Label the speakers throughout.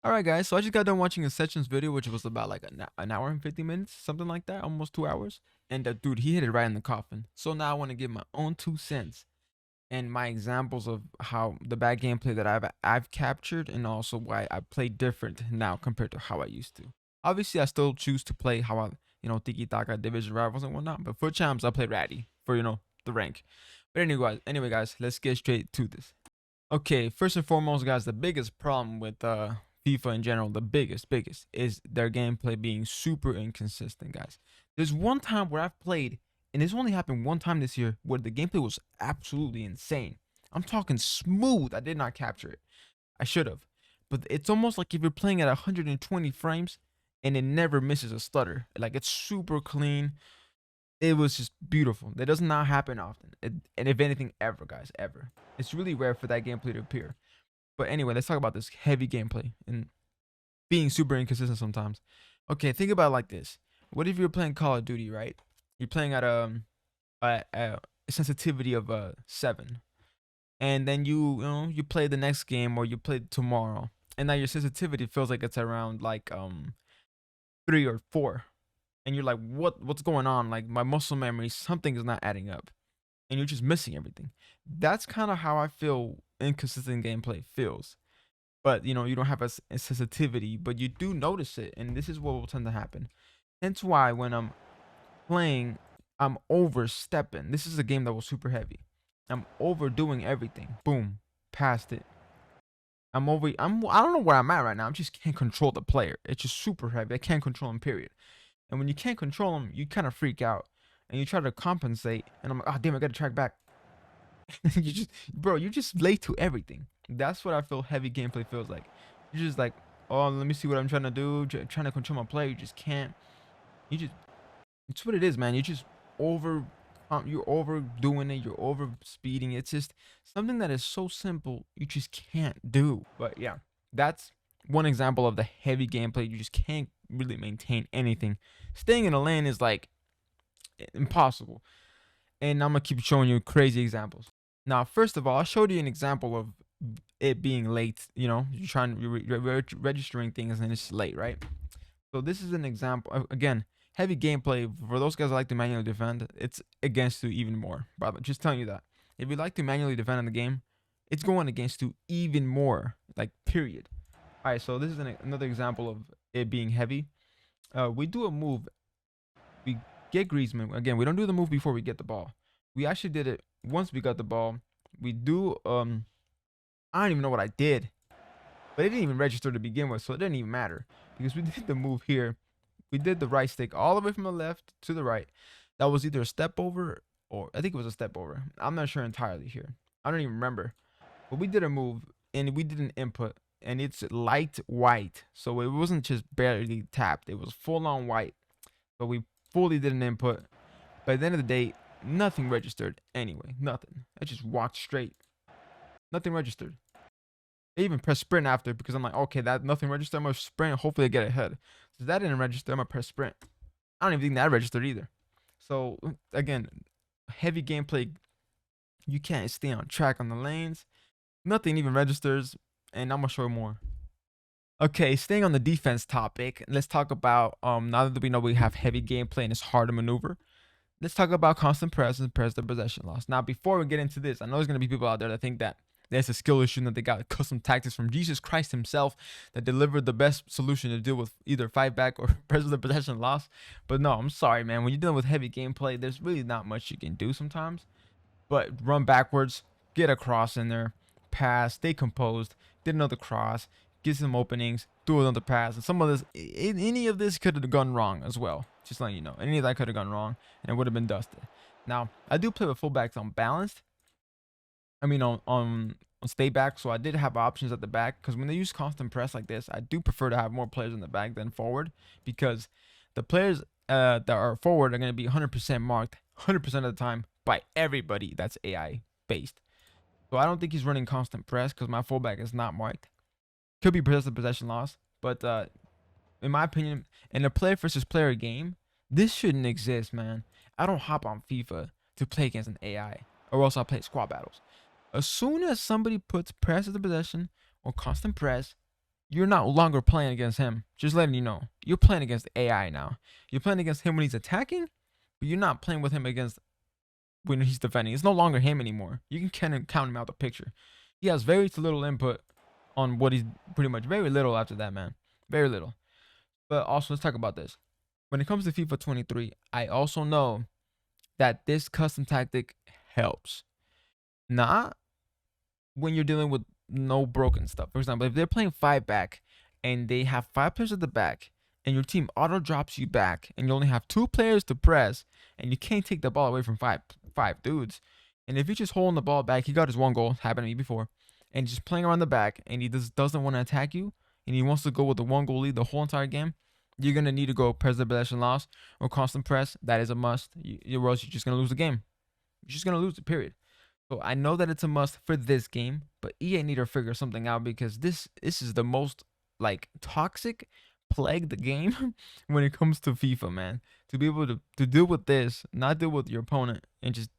Speaker 1: Alright guys, so I just got done watching a Sessions video, which was about like an hour and 50 minutes, something like that, almost 2 hours. And dude, he hit it right in the coffin. So now I want to give my own 2 cents and my examples of how the bad gameplay that I've captured, and also why I play different now compared to how I used to. Obviously, I still choose to play how Tiki Taka, Division Rivals and whatnot, but for champs, I play Ratty for, the rank. But anyway, guys, let's get straight to this. Okay, first and foremost, guys, the biggest problem with FIFA in general, the biggest, is their gameplay being super inconsistent, guys. There's one time where I've played, and this only happened one time this year, where the gameplay was absolutely insane. I'm talking smooth. I did not capture it. I should have. But it's almost like if you're playing at 120 frames and it never misses a stutter. Like it's super clean. It was just beautiful. That does not happen often. And if anything, ever, guys, ever. It's really rare for that gameplay to appear. But anyway, let's talk about this heavy gameplay and being super inconsistent sometimes. Okay, think about it like this. What if you're playing Call of Duty, right? You're playing at a sensitivity of 7, and then you play the next game, or you play tomorrow, and now your sensitivity feels like it's around like 3 or 4, and you're like, what's going on? Like my muscle memory, something is not adding up, and you're just missing everything. That's kind of how I feel inconsistent gameplay feels. But you don't have a sensitivity, but you do notice it, and this is what will tend to happen. Hence why when I'm playing, I'm overstepping. This is a game that was super heavy. I'm overdoing everything. Boom, passed it. I don't know where I'm at right now. I just can't control the player. It's just super heavy. I can't control him, period. And when you can't control him, you kind of freak out and you try to compensate. And I'm like, oh damn, I gotta track back. You just late to everything. That's what I feel heavy gameplay feels like. You're just like, oh, let me see what I'm trying to do. Trying to control my player. You just can't. You just, it's what it is, man. You just over, you're overdoing it. You're over speeding. It's just something that is so simple. You just can't do. But yeah, that's one example of the heavy gameplay. You just can't really maintain anything. Staying in a lane is like impossible. And I'm gonna keep showing you crazy examples. Now, first of all, I showed you an example of it being late. You're trying, you're registering things and it's late, right? So this is an example. Again, heavy gameplay for those guys that like to manually defend. It's against you even more. But just telling you that if you like to manually defend in the game, it's going against you even more. Like period. All right. So this is another example of it being heavy. We do a move. We get Griezmann again. We don't do the move before we get the ball. We actually did it once we got the ball. We do I don't even know what I did, but it didn't even register to begin with, so it didn't even matter because we did the move here. We did the right stick all the way from the left to the right. That was either a step over, or I think it was a step over. I'm not sure entirely here. I don't even remember. But we did a move and we did an input, and it's light white. So it wasn't just barely tapped. It was full on white. So we fully did an input. By the end of the day, nothing registered anyway. Nothing. I just walked straight. Nothing registered. I even pressed sprint after because I'm like, okay, that nothing registered. I'm gonna sprint. Hopefully, I get ahead. So that didn't register. I'm gonna press sprint. I don't even think that registered either. So again, heavy gameplay. You can't stay on track on the lanes. Nothing even registers, and I'm gonna show more. Okay, staying on the defense topic, let's talk about now that we know we have heavy gameplay and it's hard to maneuver. Let's talk about constant press and press the possession loss. Now, before we get into this, I know there's gonna be people out there that think that there's a skill issue and that they got custom tactics from Jesus Christ himself that delivered the best solution to deal with either fight back or press the possession loss. But no, I'm sorry, man. When you're dealing with heavy gameplay, there's really not much you can do sometimes. But run backwards, get a cross in there, pass, stay composed, did another cross, get some openings, do another pass. And some of this, any of this could have gone wrong as well. Just letting you know, any of that could have gone wrong and it would have been dusted. Now, I do play with fullbacks on balanced. I mean, on stay back. So I did have options at the back because when they use constant press like this, I do prefer to have more players in the back than forward because the players that are forward are going to be 100% marked 100% of the time by everybody that's AI based. So I don't think he's running constant press because my fullback is not marked. Could be possession loss, but in my opinion, in a player versus player game, this shouldn't exist, man. I don't hop on FIFA to play against an AI, or else I'll play squad battles. As soon as somebody puts press at the possession or constant press, you're not longer playing against him. Just letting you know. You're playing against AI now. You're playing against him when he's attacking, but you're not playing with him against when he's defending. It's no longer him anymore. You can kind of count him out the picture. He has very little input on what he's pretty much very little after that, man. Very little. But also, let's talk about this. When it comes to FIFA 23, I also know that this custom tactic helps. Not when you're dealing with no broken stuff. For example, if they're playing 5-back and they have 5 players at the back and your team auto drops you back and you only have 2 players to press and you can't take the ball away from five dudes. And if you're just holding the ball back, he got his 1 goal, happened to me before, and just playing around the back and he just doesn't want to attack you and he wants to go with the 1 goal lead the whole entire game, you're going to need to go press the possession loss or constant press. That is a must. Or else you're just going to lose the game. You're just going to lose it, period. So I know that it's a must for this game, but EA need to figure something out because this is the most like toxic plagued game when it comes to FIFA, man. To be able to deal with this, not deal with your opponent, and just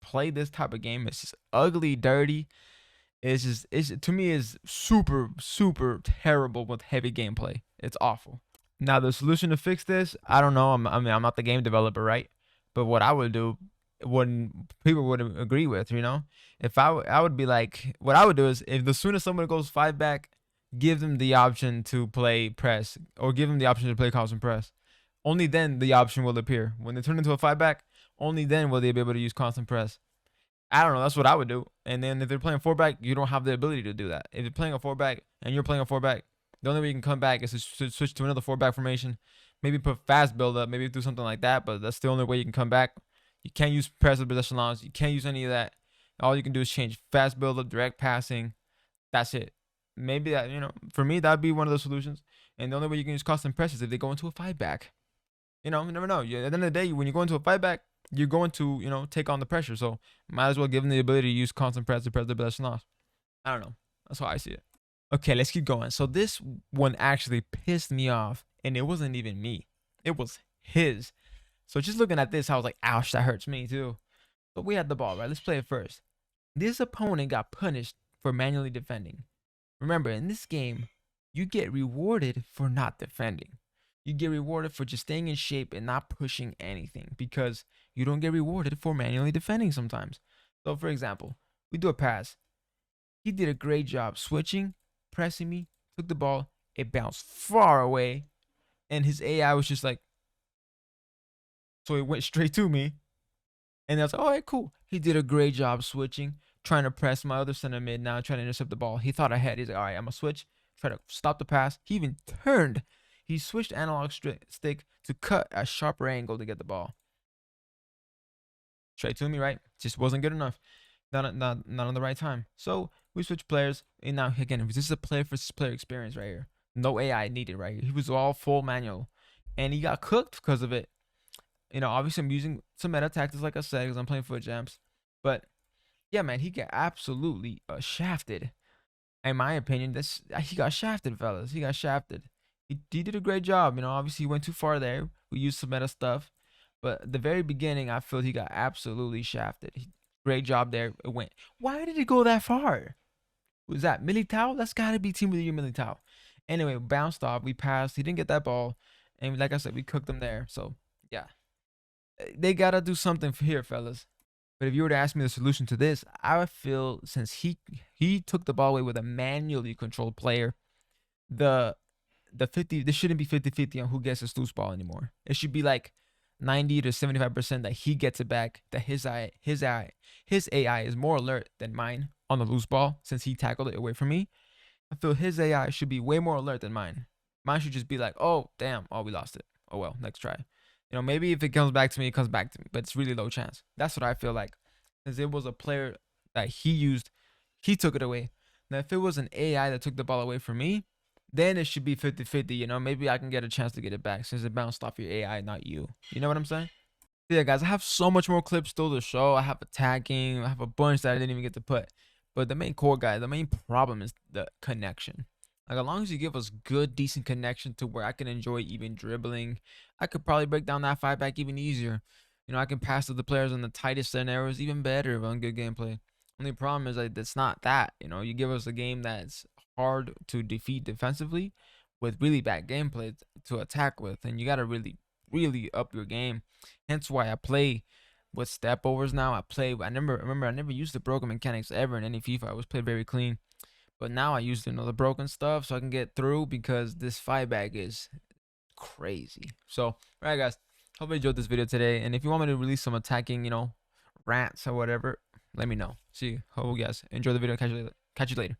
Speaker 1: play this type of game, it's just ugly, dirty. It's to me is super terrible with heavy gameplay. It's awful. Now the solution to fix this, I don't know. I mean, I'm not the game developer, right? But what I would do, when people would agree with, if I would be like, what I would do is, if the sooner someone goes 5-back, give them the option to play press or give them the option to play constant press. Only then the option will appear. When they turn into a 5-back, only then will they be able to use constant press. I don't know. That's what I would do. And then if they're playing 4-back, you don't have the ability to do that. If you're playing a 4-back and you're playing a 4-back, the only way you can come back is to switch to another 4-back formation. Maybe put fast build up, maybe do something like that. But that's the only way you can come back. You can't use passive possession laws. You can't use any of that. All you can do is change fast build up, direct passing. That's it. Maybe that, for me, that'd be one of the solutions. And the only way you can use constant press is if they go into a 5-back. You never know. At the end of the day, when you go into a 5-back, you're going to, take on the pressure. So might as well give them the ability to use constant press to press the possession loss. I don't know. That's how I see it. Okay, let's keep going. So this one actually pissed me off, and it wasn't even me. It was his. So just looking at this, I was like, ouch, that hurts me too. But we had the ball, right? Let's play it first. This opponent got punished for manually defending. Remember, in this game, you get rewarded for not defending. You get rewarded for just staying in shape and not pushing anything because you don't get rewarded for manually defending sometimes. So, for example, we do a pass. He did a great job switching, pressing me, took the ball, it bounced far away, and his AI was just like, so it went straight to me. And I was like, all right, cool. He did a great job switching, trying to press my other center mid now, trying to intercept the ball. He thought ahead. He's like, all right, I'm going to switch, try to stop the pass. He even turned. He switched analog stick to cut a sharper angle to get the ball. Straight to me, right? Just wasn't good enough. Not on the right time. So we switched players. And now, again, this is a player versus player experience right here. No AI needed right here. He was all full manual. And he got cooked because of it. Obviously I'm using some meta tactics, like I said, because I'm playing foot jams. But yeah, man, he got absolutely shafted. In my opinion, he got shafted, fellas. He got shafted. He did a great job. Obviously he went too far there. We used some meta stuff. But at the very beginning, I feel he got absolutely shafted. Great job there. It went. Why did it go that far? Was that Militao? That's got to be Team of the Year Militao. Anyway, bounced off. We passed. He didn't get that ball. And like I said, we cooked him there. So, yeah. They got to do something here, fellas. But if you were to ask me the solution to this, I would feel since he took the ball away with a manually controlled player, the 50, this shouldn't be 50-50 on who gets his loose ball anymore. It should be like 90 to 75% that he gets it back, that his AI is more alert than mine on the loose ball since he tackled it away from me. I feel his AI should be way more alert than mine. Mine should just be like, oh, damn, oh, we lost it. Oh, well, next try. Maybe if it comes back to me, it comes back to me, but it's really low chance. That's what I feel like. Since it was a player that he used, he took it away. Now, if it was an AI that took the ball away from me, then it should be 50-50, maybe I can get a chance to get it back since it bounced off your AI, not you. You know what I'm saying? Yeah, guys, I have so much more clips still to show. I have attacking. I have a bunch that I didn't even get to put. But the main core, guy, the main problem is the connection. Like, as long as you give us good, decent connection to where I can enjoy even dribbling, I could probably break down that 5-back even easier. I can pass to the players in the tightest scenarios even better on good gameplay. Only problem is, like, it's not that. You give us a game that's hard to defeat defensively with really bad gameplay to attack with, and you gotta really up your game. Hence why I play with step overs now. I never used the broken mechanics ever in any FIFA. I always played very clean. But now I use the broken stuff so I can get through because this fight bag is crazy. So, all right, guys. Hope you enjoyed this video today. And if you want me to release some attacking, rants or whatever, let me know. See you. Hope you guys enjoy the video. Catch you later.